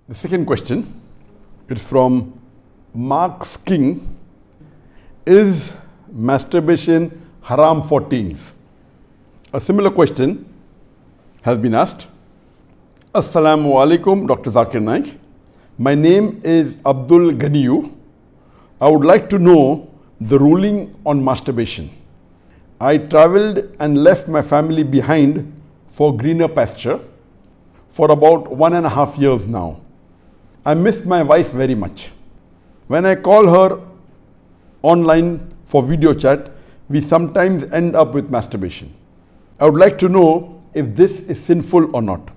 The second question is from Mark's King. Is masturbation haram for teens? A similar question has been asked. Assalamu alaikum, Dr. Zakir Naik. My name is Abdul Ganiyu. I would like to know the ruling on masturbation. I travelled and left my family behind for greener pasture for about 1.5 years now. I miss my wife very much. When I call her online for video chat, we sometimes end up with masturbation. I would like to know if this is sinful or not.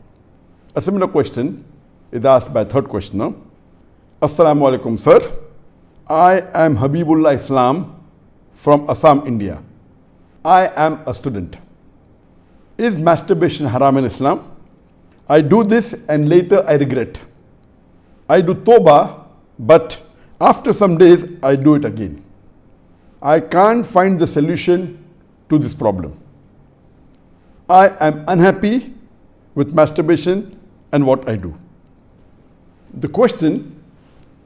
A similar question is asked by a third questioner. Assalamu alaikum, sir. I am Habibullah Islam from Assam, India. I am a student. Is masturbation haram in Islam? I do this and later I regret. I do tawbah, but after some days I do it again. I can't find the solution to this problem. I am unhappy with masturbation and what I do. The question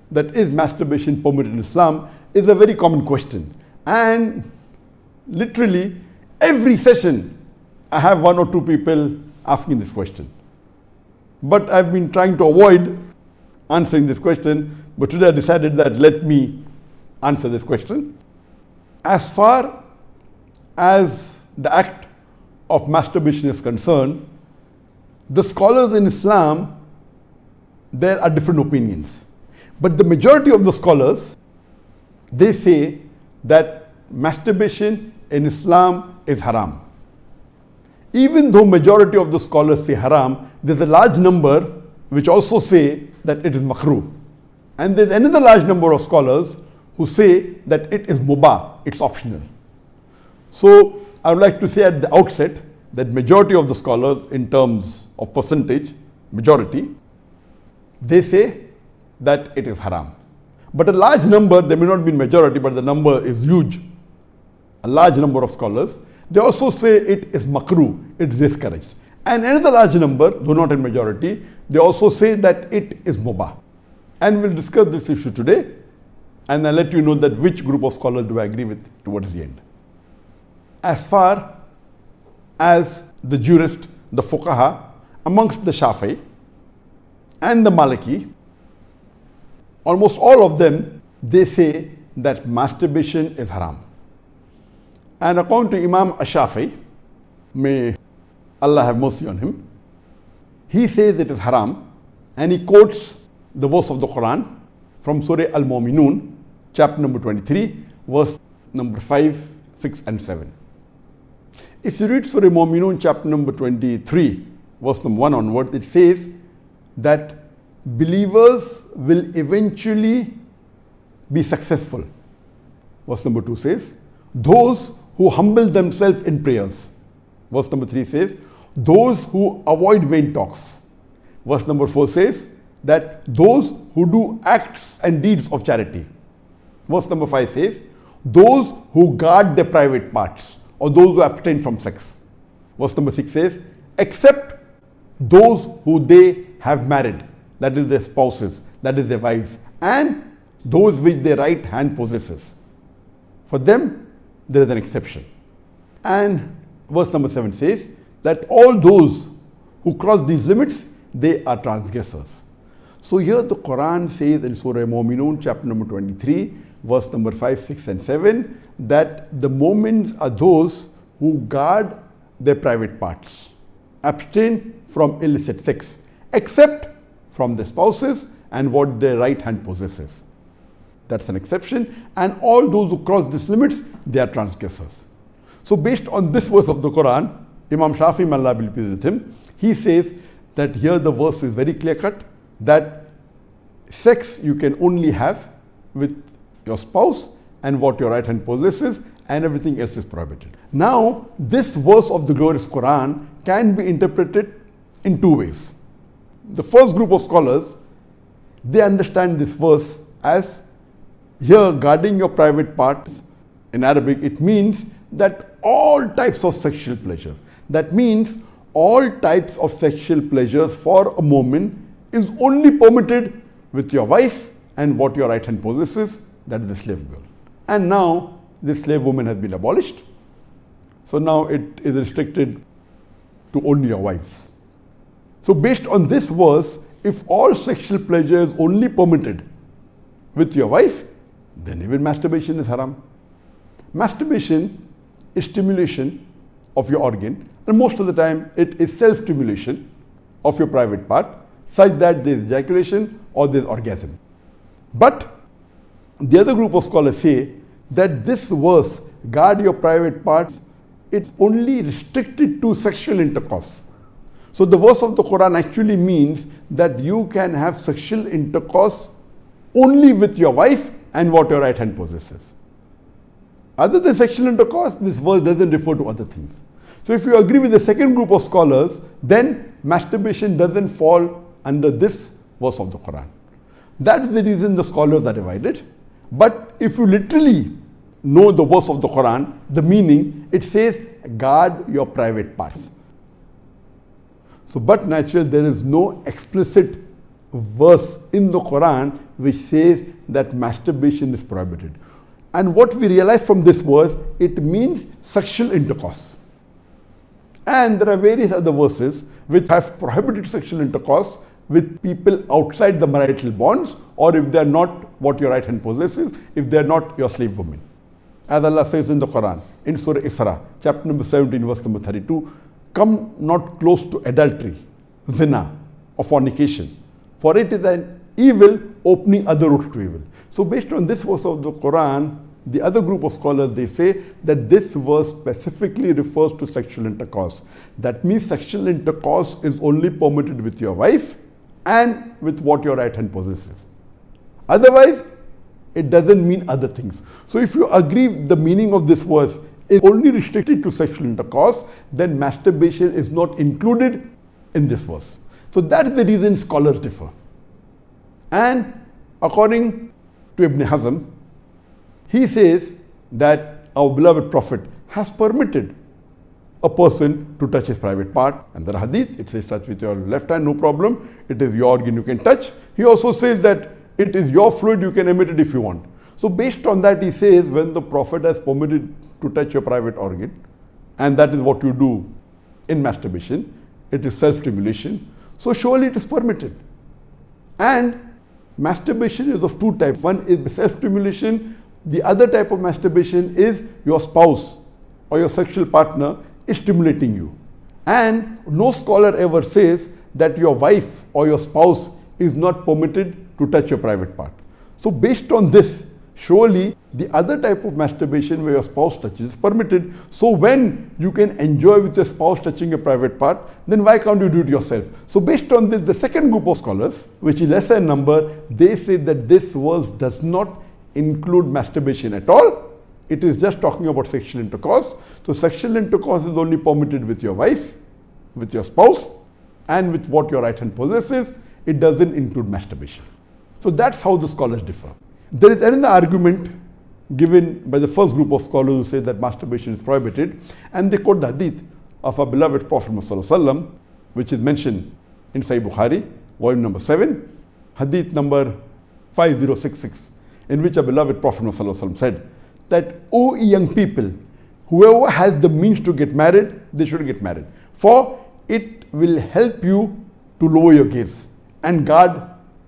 that is masturbation permitted in Islam is a very common question, and literally every session I have 1 or 2 people asking this question. But I've been trying to avoid answering this question, but today I decided that let me answer this question. As far as the act of masturbation is concerned, the scholars in Islam, there are different opinions. But the majority of the scholars, they say that masturbation in Islam is haram. Even though majority of the scholars say haram, there's a large number which also say that it is makrooh. And there's another large number of scholars who say that it is mubah, it's optional. So I would like to say at the outset that majority of the scholars, in terms of percentage, majority, they say that it is haram. But a large number, there may not be majority, but the number is huge. A large number of scholars, they also say it is makrooh, it is discouraged. And another large number, though not in majority, they also say that it is mubah. And we'll discuss this issue today, and I'll let you know that which group of scholars do I agree with towards the end. As far as the jurist, the fuqaha, amongst the Shafi'i and the Maliki, almost all of them, they say that masturbation is haram. And according to Imam Ash-Shafi'i, may Allah have mercy on him, he says it is haram, and he quotes the verse of the Quran from Surah Al-Mu'minun, chapter number 23, verse number 5, 6 and 7. If you read Surah Al-Mu'minun, chapter number 23, verse number 1 onwards, it says that believers will eventually be successful. Verse number 2 says, those who humble themselves in prayers. Verse number 3 says, those who avoid vain talks. Verse number 4 says that those who do acts and deeds of charity. Verse number 5 says, those who guard their private parts, or those who abstain from sex. Verse number 6 says, except those who they have married, that is their spouses, that is their wives, and those which their right hand possesses. For them, there is an exception. And verse number 7 says that all those who cross these limits, they are transgressors. So here the Quran says in Surah Al-Mu'minun, chapter number 23, verse number 5, 6 and 7, that the mu'mins are those who guard their private parts, abstain from illicit sex, except from their spouses and what their right hand possesses. That's an exception. And all those who cross these limits, they are transgressors. So based on this verse of the Quran, Imam Shafi'i, may Allah be pleased with him, he says that here the verse is very clear cut, that sex you can only have with your spouse and what your right hand possesses, and everything else is prohibited. Now, this verse of the glorious Quran can be interpreted in 2 ways. The first group of scholars, they understand this verse as here guarding your private parts. In Arabic, it means that all types of sexual pleasure, that means all types of sexual pleasures for a moment is only permitted with your wife and what your right hand possesses, that is the slave girl. And now the slave woman has been abolished. So now it is restricted to only your wives. So based on this verse, if all sexual pleasure is only permitted with your wife, then even masturbation is haram. Masturbation is stimulation of your organ, and most of the time it is self-stimulation of your private part, such that there is ejaculation or there is orgasm. But the other group of scholars say that this verse, guard your private parts, it's only restricted to sexual intercourse. So the verse of the Quran actually means that you can have sexual intercourse only with your wife and what your right hand possesses. Other than sexual intercourse, this verse doesn't refer to other things. So if you agree with the second group of scholars, then masturbation doesn't fall under this verse of the Quran. That's the reason the scholars are divided. But if you literally know the verse of the Quran, the meaning, it says, guard your private parts. So, but naturally, there is no explicit verse in the Quran which says that masturbation is prohibited. And what we realize from this verse, it means sexual intercourse. And there are various other verses which have prohibited sexual intercourse with people outside the marital bonds, or if they are not what your right hand possesses, if they are not your slave woman. As Allah says in the Quran, in Surah Isra, chapter number 17, verse number 32, come not close to adultery, zina, or fornication, for it is an evil opening other routes to evil. So based on this verse of the Quran, the other group of scholars, they say that this verse specifically refers to sexual intercourse. That means sexual intercourse is only permitted with your wife and with what your right hand possesses. Otherwise, it doesn't mean other things. So if you agree the meaning of this verse is only restricted to sexual intercourse, then masturbation is not included in this verse. So that is the reason scholars differ. And according to Ibn Hazm, he says that our beloved Prophet has permitted a person to touch his private part. And the hadith, it says touch with your left hand, no problem. It is your organ, you can touch. He also says that it is your fluid, you can emit it if you want. So based on that, he says when the Prophet has permitted to touch your private organ, and that is what you do in masturbation, it is self-stimulation, so surely it is permitted. And masturbation is of two types. One is self-stimulation. The other type of masturbation is your spouse or your sexual partner is stimulating you. And no scholar ever says that your wife or your spouse is not permitted to touch your private part. So based on this, surely the other type of masturbation where your spouse touches is permitted. So when you can enjoy with your spouse touching your private part, then why can't you do it yourself? So based on this, the second group of scholars, which is lesser in number, they say that this verse does not include masturbation at all. It is just talking about sexual intercourse. So sexual intercourse is only permitted with your wife, with your spouse, and with what your right hand possesses. It doesn't include masturbation. So that's how the scholars differ. There is another argument given by the first group of scholars who say that masturbation is prohibited, and they quote the hadith of our beloved Prophet ﷺ, which is mentioned in Sahih Bukhari, volume number 7, hadith number 5066, in which our beloved Prophet ﷺ said that, O young people, whoever has the means to get married, they should get married, for it will help you to lower your gaze and guard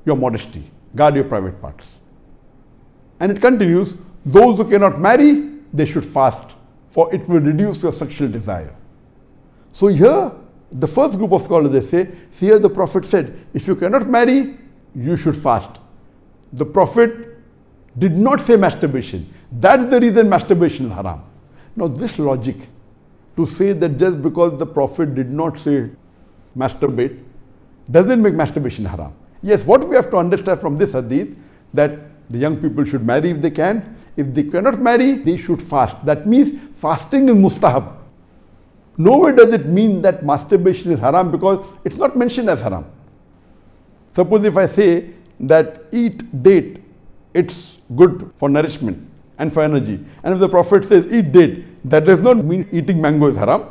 your modesty, guard your private parts. And it continues, those who cannot marry, they should fast, for it will reduce your sexual desire. So here, the first group of scholars, they say, here the Prophet said, if you cannot marry, you should fast. The Prophet did not say masturbation. That's the reason masturbation is haram. Now this logic, to say that just because the Prophet did not say masturbate, doesn't make masturbation haram. Yes, what we have to understand from this hadith, that the young people should marry if they can. If they cannot marry, they should fast. That means fasting is mustahab. Nowhere does it mean that masturbation is haram, because it's not mentioned as haram. Suppose if I say that eat date, it's good for nourishment and for energy. And if the Prophet says eat date, that does not mean eating mango is haram.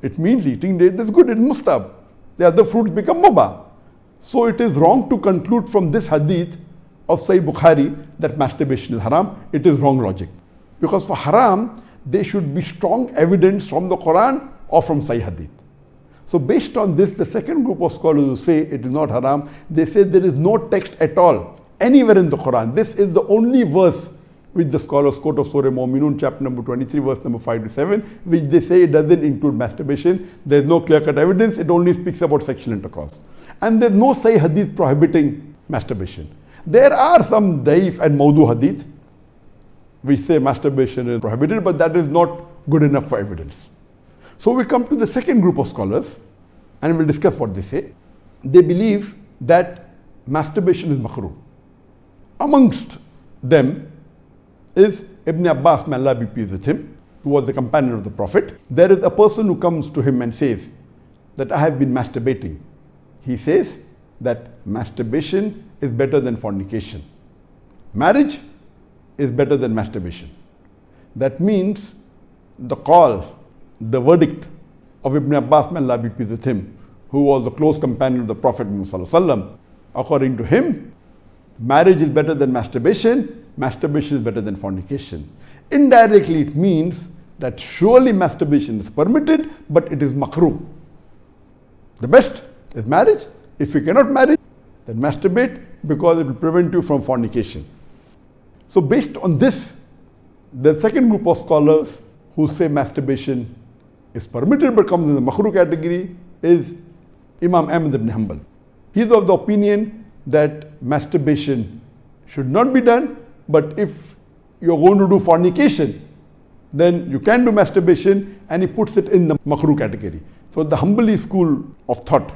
It means eating date is good, it's mustahab. The other fruits become mubah. So it is wrong to conclude from this hadith of Sahih Bukhari that masturbation is haram. It is wrong logic. Because for haram, there should be strong evidence from the Quran or from Sahih hadith. So based on this, the second group of scholars who say it is not haram, they say there is no text at all anywhere in the Quran. This is the only verse which the scholars quote of Surah Mu'minun, chapter number 23, verse number 5 to 7, which they say it doesn't include masturbation. There is no clear-cut evidence. It only speaks about sexual intercourse. And there is no Sahih hadith prohibiting masturbation. There are some daif and mawdu hadith which say masturbation is prohibited, but that is not good enough for evidence. So we come to the second group of scholars and we'll discuss what they say. They believe that masturbation is makrooh. Amongst them is Ibn Abbas, may Allah be pleased with him, who was the companion of the Prophet. There is a person who comes to him and says that I have been masturbating. He says that masturbation is better than fornication. Marriage is better than masturbation. That means the call, the verdict of Ibn Abbas, may Allah be pleased with him, who was a close companion of the Prophet Muhammad, according to him, marriage is better than masturbation, masturbation is better than fornication. Indirectly, it means that surely masturbation is permitted, but it is makrooh. The best is marriage. If you cannot marry, then masturbate, because it will prevent you from fornication. So based on this, the second group of scholars who say masturbation is permitted but comes in the makrooh category is Imam Ahmad ibn Hanbal. He is of the opinion that masturbation should not be done, but if you are going to do fornication, then you can do masturbation, and he puts it in the makrooh category. So the Hanbali school of thought,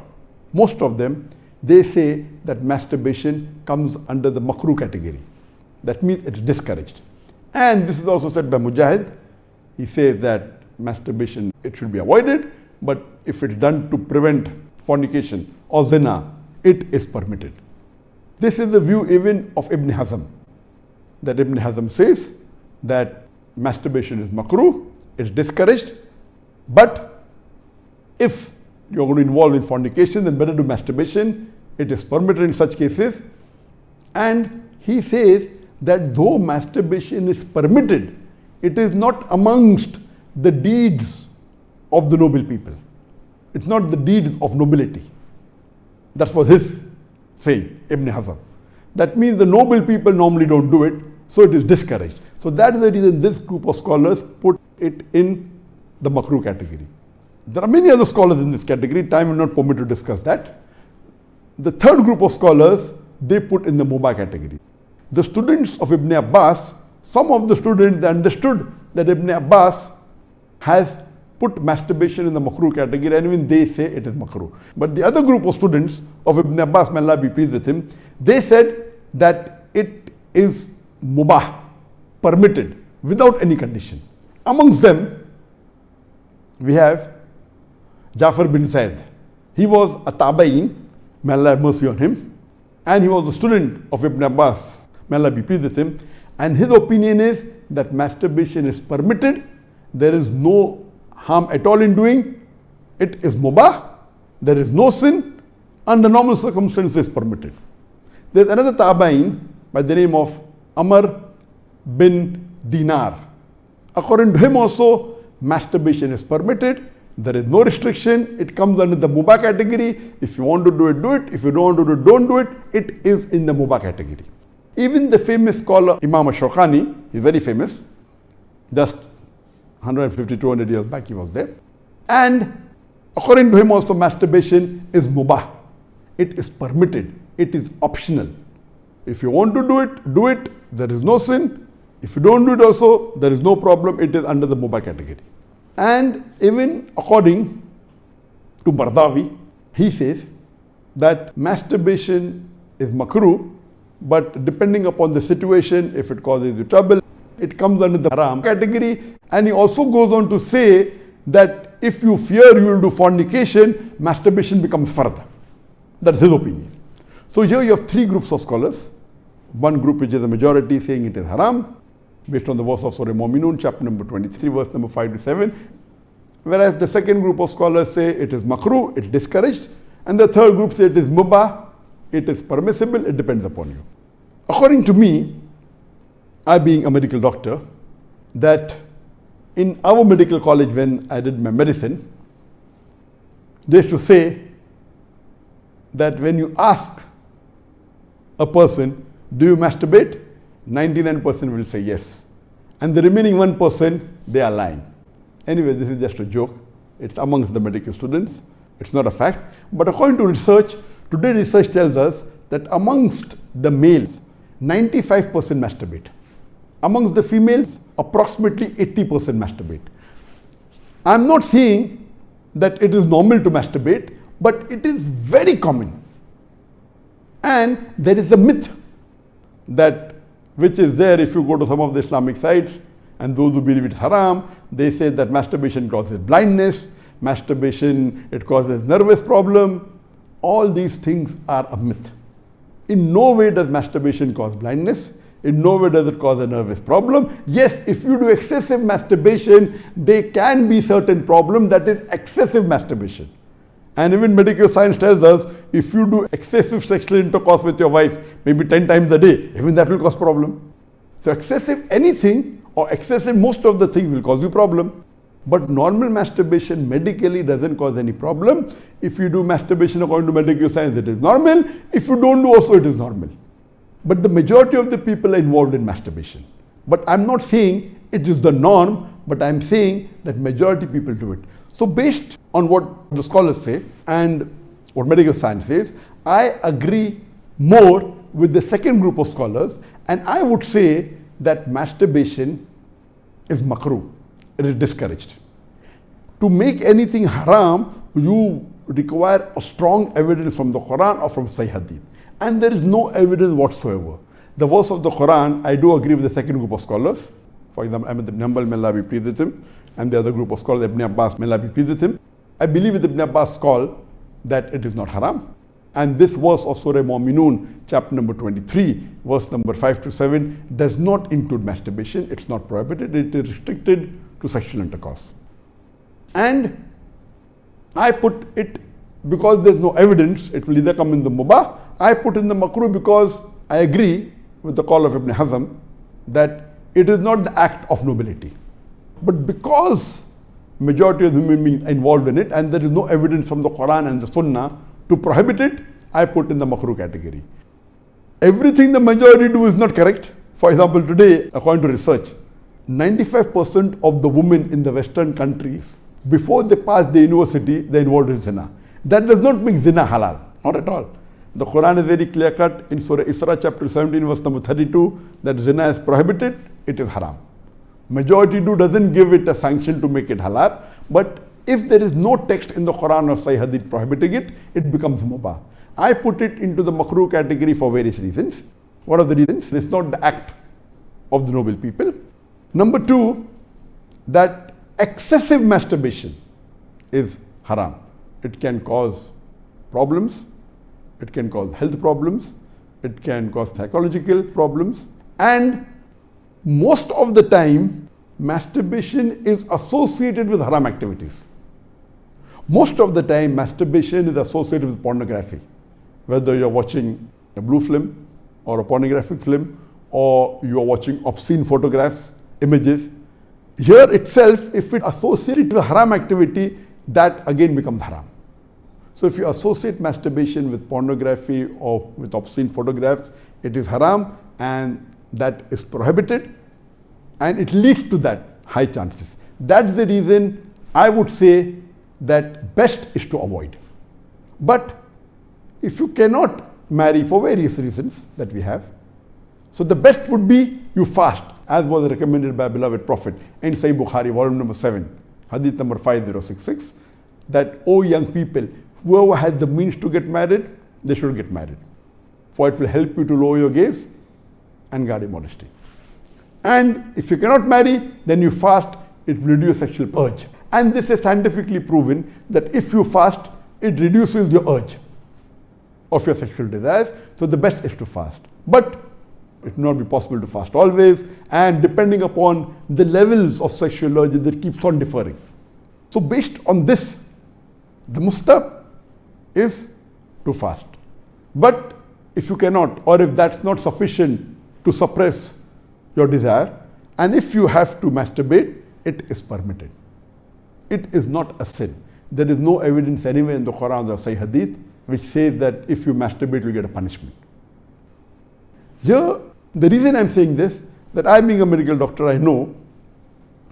most of them, they say that masturbation comes under the makrooh category. That means it's discouraged. And this is also said by Mujahid. He says that masturbation, it should be avoided, but if it's done to prevent fornication or zina, it is permitted. This is the view even of Ibn Hazm, that Ibn Hazm says that masturbation is makrooh, it's discouraged, but if you're going to involve in fornication, then better do masturbation, it is permitted in such cases. And he says that though masturbation is permitted, it is not amongst the deeds of the noble people. It's not the deeds of nobility. That was his saying, Ibn Hazm. That means the noble people normally don't do it, so it is discouraged. So that is the reason this group of scholars put it in the makrooh category. There are many other scholars in this category. Time will not permit to discuss that. The third group of scholars, they put in the mubah category. The students of Ibn Abbas, some of the students, they understood that Ibn Abbas has put masturbation in the makrooh category, and even they say it is makrooh. But the other group of students of Ibn Abbas, may Allah be pleased with him, they said that it is mubah, permitted, without any condition. Amongst them, we have Jafar bin Zaid. He was a tabain, may Allah have mercy on him, and he was a student of Ibn Abbas, may Allah be pleased with him, and his opinion is that masturbation is permitted, there is no harm at all in doing, it is mubah, there is no sin, under normal circumstances permitted. There is another tabain by the name of Amr bin Dinar. According to him also, masturbation is permitted, there is no restriction, it comes under the mubah category. If you want to do it, do it. If you don't want to do it, don't do it. It is in the mubah category. Even the famous scholar Imam Shawkani, he's very famous, just 150, 200 years back he was there. And according to him also, masturbation is mubah. It is permitted. It is optional. If you want to do it, do it. There is no sin. If you don't do it also, there is no problem. It is under the mubah category. And even according to Mardawi, he says that masturbation is makrooh, but depending upon the situation, if it causes you trouble, it comes under the Haraam category. And he also goes on to say that if you fear you will do fornication, masturbation becomes fard. That's his opinion. So here you have three groups of scholars. One group which is the majority saying it is haram, based on the verse of Surah Mu'minun, chapter number 23, verse number 5 to 7. Whereas the second group of scholars say it is makrooh, it's discouraged. And the third group say it is mubah, it is permissible, it depends upon you. According to me, I being a medical doctor, that in our medical college when I did my medicine, they used to say that when you ask a person, do you masturbate? 99% will say yes. And the remaining 1%, they are lying. Anyway, this is just a joke. It's amongst the medical students. It's not a fact. But according to research, today research tells us that amongst the males, 95% masturbate. Amongst the females, approximately 80% masturbate. I'm not saying that it is normal to masturbate, but it is very common. And there is a myth that which is there if you go to some of the Islamic sites, and those who believe it's haram, they say that masturbation causes blindness, masturbation, it causes nervous problem. All these things are a myth. In no way does masturbation cause blindness. In no way does it cause a nervous problem. Yes, if you do excessive masturbation, there can be certain problem, that is excessive masturbation. And even medical science tells us, if you do excessive sexual intercourse with your wife, maybe 10 times a day, even that will cause problem. So excessive anything or excessive most of the things will cause you problem. But normal masturbation medically doesn't cause any problem. If you do masturbation according to medical science, it is normal. If you don't do also, it is normal. But the majority of the people are involved in masturbation. But I'm not saying it is the norm, but I'm saying that majority people do it. So based on what the scholars say and what medical science says, I agree more with the second group of scholars, and I would say that masturbation is makrooh. It is discouraged. To make anything haram, you require a strong evidence from the Quran or from Sahih Hadith. And there is no evidence whatsoever. The verse of the Quran, I do agree with the second group of scholars. For example, Ahmad ibn Hanbal, may Allah be pleased with him, and the other group of scholars, Ibn Abbas, may Allah be pleased with him. I believe with Ibn Abbas' call that it is not haram. And this verse of Surah Mu'minun, chapter number 23, verse number 5 to 7, does not include masturbation. It's not prohibited. It is restricted to sexual intercourse. And I put it because there's no evidence, it will either come in the mubah. I put in the makrooh because I agree with the call of Ibn Hazm that it is not the act of nobility. But because majority of human beings are involved in it and there is no evidence from the Quran and the Sunnah to prohibit it, I put in the makrooh category. Everything the majority do is not correct. For example, today, according to research, 95% of the women in the Western countries, before they pass the university, they are involved in zina. That does not make zina halal, not at all. The Quran is very clear cut in Surah Isra chapter 17 verse number 32 that zina is prohibited, it is haram. Majority doesn't give it a sanction to make it halal, but if there is no text in the Quran or Sahih Hadith prohibiting it, it becomes mubah. I put it into the makrooh category for various reasons. What are the reasons? It's not the act of the noble people. Number two, that excessive masturbation is haram. It can cause problems, it can cause health problems, it can cause psychological problems, and most of the time masturbation is associated with haram activities. Most of the time masturbation is associated with pornography, whether you're watching a blue film or a pornographic film or you're watching obscene photographs, images. Here itself, if it associated with haram activity, that again becomes haram. So if you associate masturbation with pornography or with obscene photographs, it is haram and that is prohibited and it leads to that high chances. That's the reason I would say that best is to avoid. But if you cannot marry for various reasons that we have, so the best would be you fast, as was recommended by beloved Prophet in Sahih Bukhari, volume number 7, hadith number 5066, that, O young people, whoever has the means to get married, they should get married. For it will help you to lower your gaze and guard your modesty. And if you cannot marry, then you fast, it will reduce sexual urge. And this is scientifically proven that if you fast, it reduces your urge of your sexual desires. So the best is to fast. But it will not be possible to fast always, and depending upon the levels of sexual urge, that keeps on differing. So based on this, the mustahab is to fast. But if you cannot, or if that's not sufficient to suppress your desire, and if you have to masturbate, it is permitted. It is not a sin. There is no evidence anywhere in the Quran or Sahih Hadith which says that if you masturbate, you get a punishment. Here, the reason I'm saying this, that I being a medical doctor, I know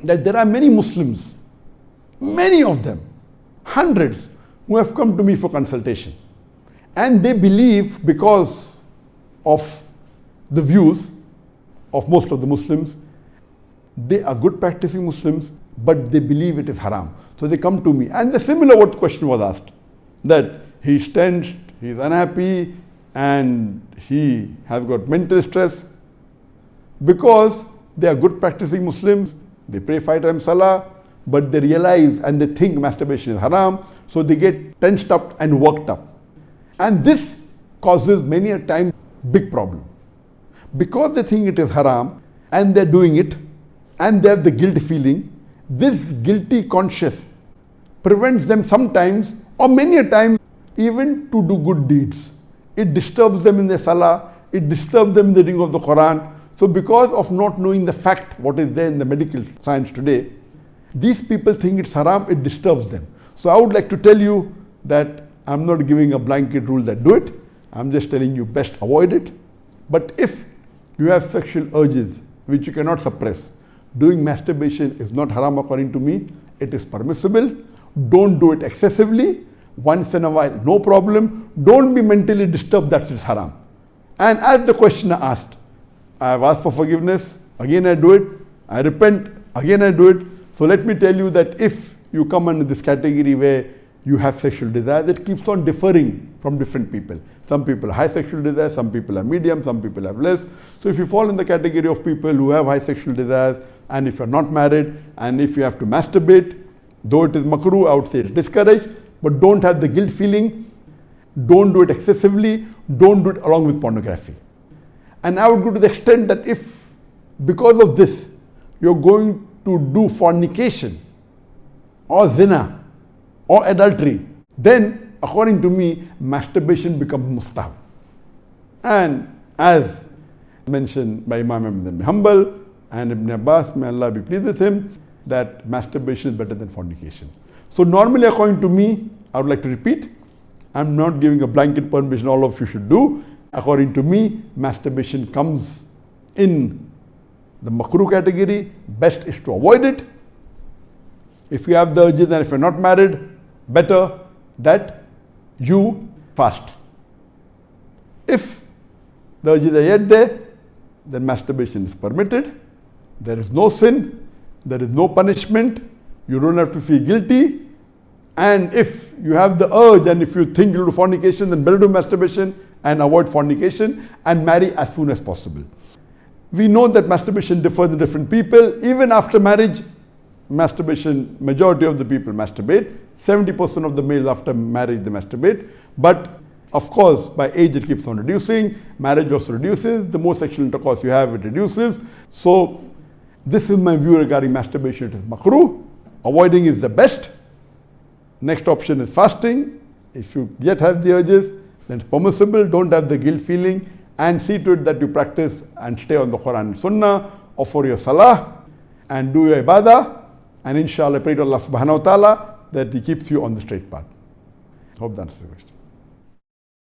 that there are many Muslims, many of them, hundreds, who have come to me for consultation. And they believe, because of the views of most of the Muslims, they are good practicing Muslims, but they believe it is haram. So they come to me. And the similar what question was asked, that he's tensed, he's unhappy, and he has got mental stress. Because they are good practicing Muslims, they pray 5 times salah, but they realize and they think masturbation is haram, so they get tensed up and worked up. And this causes many a time big problem. Because they think it is haram and they're doing it and they have the guilt feeling, this guilty conscience prevents them sometimes or many a time even to do good deeds. It disturbs them in their salah, it disturbs them in the reading of the Quran. So because of not knowing the fact, what is there in the medical science today, these people think it's haram, it disturbs them. So I would like to tell you that I'm not giving a blanket rule that do it. I'm just telling you best avoid it. But if you have sexual urges which you cannot suppress, doing masturbation is not haram according to me. It is permissible. Don't do it excessively. Once in a while, no problem. Don't be mentally disturbed that it's haram. And as the questioner asked, I have asked for forgiveness, again I do it. I repent, again I do it. So let me tell you that if you come under this category where you have sexual desire, that keeps on differing from different people. Some people have high sexual desire, some people are medium, some people have less. So if you fall in the category of people who have high sexual desires, and if you're not married, and if you have to masturbate, though it is makruh, I would say it's discouraged, but don't have the guilt feeling, don't do it excessively, don't do it along with pornography. And I would go to the extent that if, because of this, you're going to do fornication, or zina, or adultery, then according to me, masturbation becomes mustahab. And as mentioned by Imam Ibn Hanbal and Ibn Abbas, may Allah be pleased with him, that masturbation is better than fornication. So normally according to me, I would like to repeat, I'm not giving a blanket permission all of you should do. According to me, masturbation comes in the makruh category. Best is to avoid it. If you have the urges and if you're not married, better that you fast. If the urges are yet there, then masturbation is permitted. There is no sin, there is no punishment, you don't have to feel guilty. And if you have the urge and if you think you'll do fornication, then better do masturbation and avoid fornication and marry as soon as possible. We know that masturbation differs in different people. Even after marriage, masturbation, majority of the people masturbate. 70% of the males after marriage they masturbate. But of course, by age it keeps on reducing. Marriage also reduces. The more sexual intercourse you have, it reduces. So this is my view regarding masturbation. It is makruh. Avoiding is the best. Next option is fasting. If you yet have the urges, then it's permissible. Don't have the guilt feeling, and see to it that you practice and stay on the Quran and Sunnah, offer your salah and do your ibadah, and inshallah pray to Allah subhanahu wa ta'ala that He keeps you on the straight path. Hope that answers the question.